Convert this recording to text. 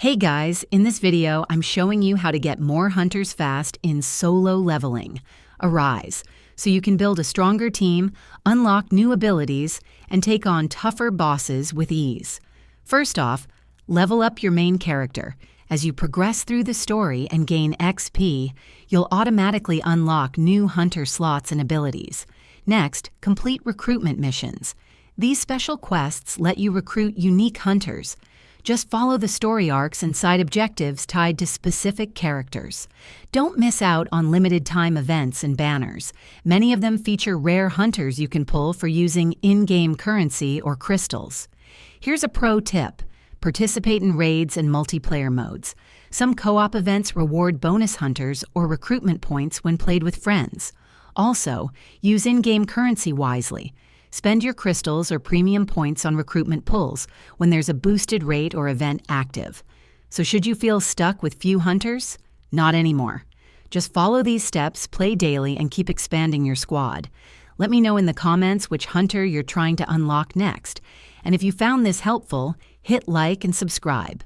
Hey guys, in this video, I'm showing you how to get more hunters fast in solo leveling, Arise, so you can build a stronger team, unlock new abilities, and take on tougher bosses with ease. First off, level up your main character. As you progress through the story and gain XP, you'll automatically unlock new hunter slots and abilities. Next, complete recruitment missions. These special quests let you recruit unique hunters. Just follow the story arcs and side objectives tied to specific characters. Don't miss out on limited-time events and banners. Many of them feature rare hunters you can pull for using in-game currency or crystals. Here's a pro tip. Participate in raids and multiplayer modes. Some co-op events reward bonus hunters or recruitment points when played with friends. Also, use in-game currency wisely. Spend your crystals or premium points on recruitment pulls when there's a boosted rate or event active. So should you feel stuck with few hunters? Not anymore. Just follow these steps, play daily, and keep expanding your squad. Let me know in the comments which hunter you're trying to unlock next. And if you found this helpful, hit like and subscribe.